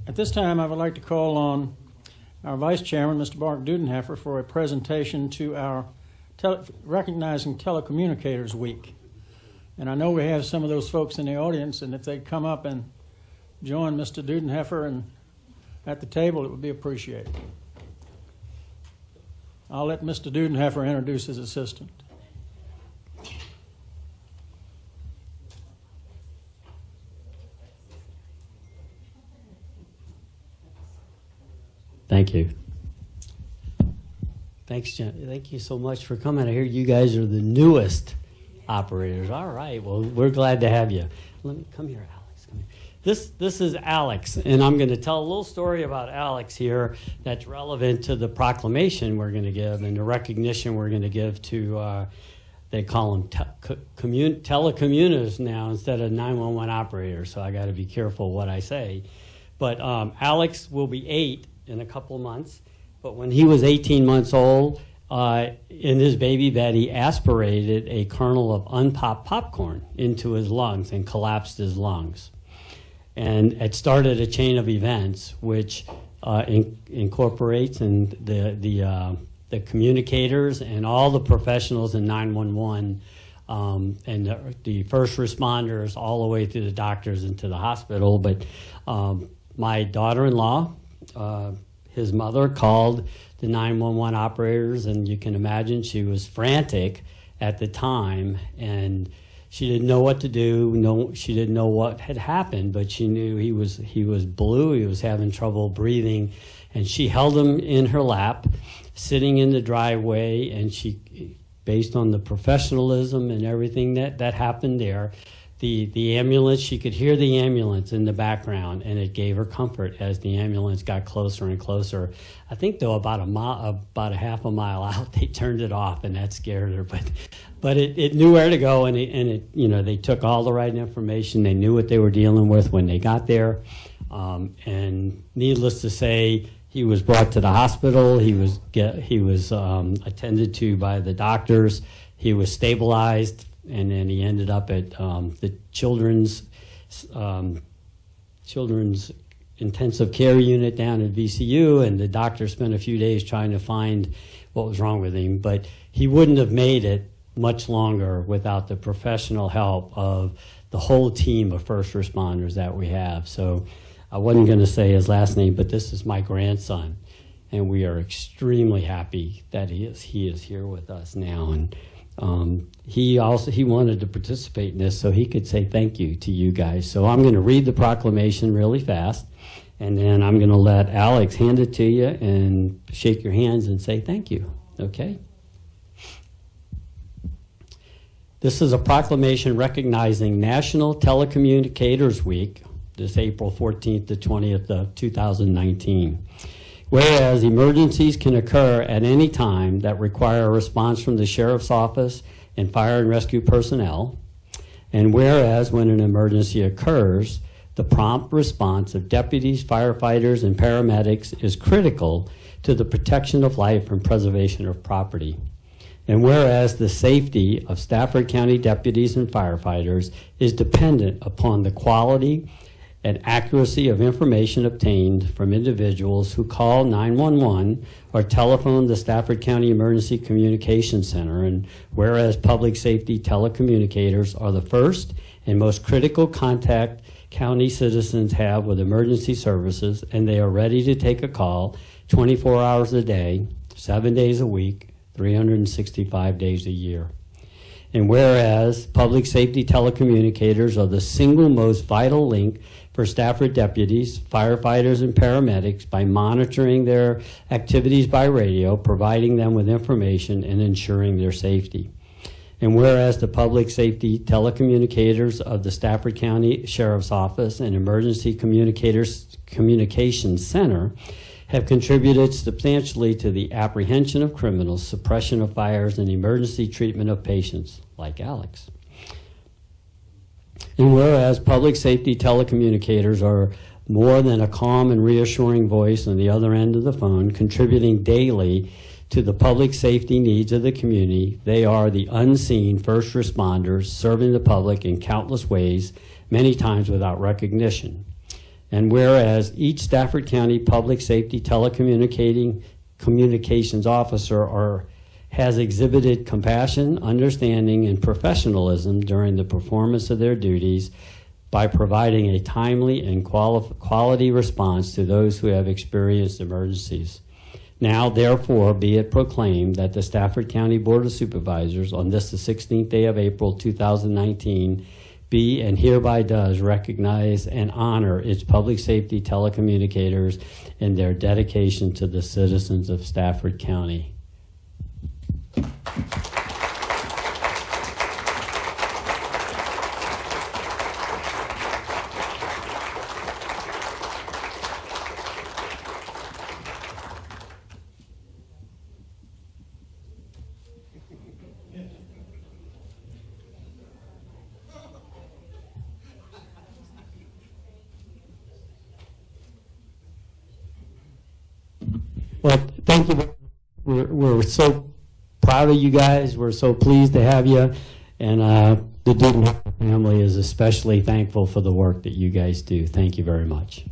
At this time, I would like to call on our Vice Chairman, Mr. Mark Dudenhefer, for a presentation to our Recognizing Telecommunicators Week. And I know we have some of those folks in the audience, and if they'd come up and join Mr. Dudenhefer at the table, it would be appreciated. I'll let Mr. Dudenhefer introduce his assistant. Thank you. Thanks, Jen. Thank you so much for coming. I hear you guys are the newest operators. All right. Well, we're glad to have you. Let me come here, Alex. Come here. This is Alex, and I'm going to tell a little story about Alex here that's relevant to the proclamation we're going to give and the recognition we're going to give to, they call them telecommunicators now instead of 911 operators, so I got to be careful what I say. But Alex will be 8 in a couple of months, but when he was 18 months old, in his baby bed, he aspirated a kernel of unpopped popcorn into his lungs and collapsed his lungs. And it started a chain of events which incorporates the communicators and all the professionals in 911 and the first responders all the way through the doctors into the hospital. But my daughter-in-law, his mother, called the 911 operators, and you can imagine she was frantic at the time, and she didn't know what to do. No, she didn't know what had happened, but she knew he was blue. He was having trouble breathing, and she held him in her lap, sitting in the driveway, and she, based on the professionalism and everything that happened there, the ambulance, she could hear the ambulance in the background, and it gave her comfort as the ambulance got closer and closer. I think, though, about a half a mile out, they turned it off, and that scared her. But it knew where to go, and it they took all the right information. They knew what they were dealing with when they got there, and needless to say, he was brought to the hospital. He was attended to by the doctors. He was stabilized. And then he ended up at the children's intensive care unit down at VCU, and the doctor spent a few days trying to find what was wrong with him. But he wouldn't have made it much longer without the professional help of the whole team of first responders that we have. So I wasn't going to say his last name, but this is my grandson, and we are extremely happy that he is here with us now. And he wanted to participate in this so he could say thank you to you guys. So I'm going to read the proclamation really fast, and then I'm going to let Alex hand it to you and shake your hands and say thank you, okay? This is a proclamation recognizing National Telecommunicators Week, this April 14th to 20th of 2019. Whereas emergencies can occur at any time that require a response from the sheriff's office and fire and rescue personnel, and whereas when an emergency occurs, the prompt response of deputies, firefighters, and paramedics is critical to the protection of life and preservation of property. And whereas the safety of Stafford County deputies and firefighters is dependent upon the quality and accuracy of information obtained from individuals who call 911 or telephone the Stafford County Emergency Communications Center, and whereas public safety telecommunicators are the first and most critical contact county citizens have with emergency services, and they are ready to take a call 24 hours a day, 7 days a week, 365 days a year. And whereas public safety telecommunicators are the single most vital link for Stafford deputies, firefighters, and paramedics by monitoring their activities by radio, providing them with information, and ensuring their safety. And whereas the public safety telecommunicators of the Stafford County Sheriff's Office and Emergency Communications Center have contributed substantially to the apprehension of criminals, suppression of fires, and emergency treatment of patients like Alex. And whereas public safety telecommunicators are more than a calm and reassuring voice on the other end of the phone, contributing daily to the public safety needs of the community, they are the unseen first responders serving the public in countless ways, many times without recognition. And whereas each Stafford County Public Safety Communications officer has exhibited compassion, understanding, and professionalism during the performance of their duties by providing a timely and quality response to those who have experienced emergencies. Now, therefore, be it proclaimed that the Stafford County Board of Supervisors on this, the 16th day of April 2019, be and hereby does recognize and honor its public safety telecommunicators and their dedication to the citizens of Stafford County. Well, thank you. We're so proud of you guys. We're so pleased to have you. And the Dudenhefer family is especially thankful for the work that you guys do. Thank you very much.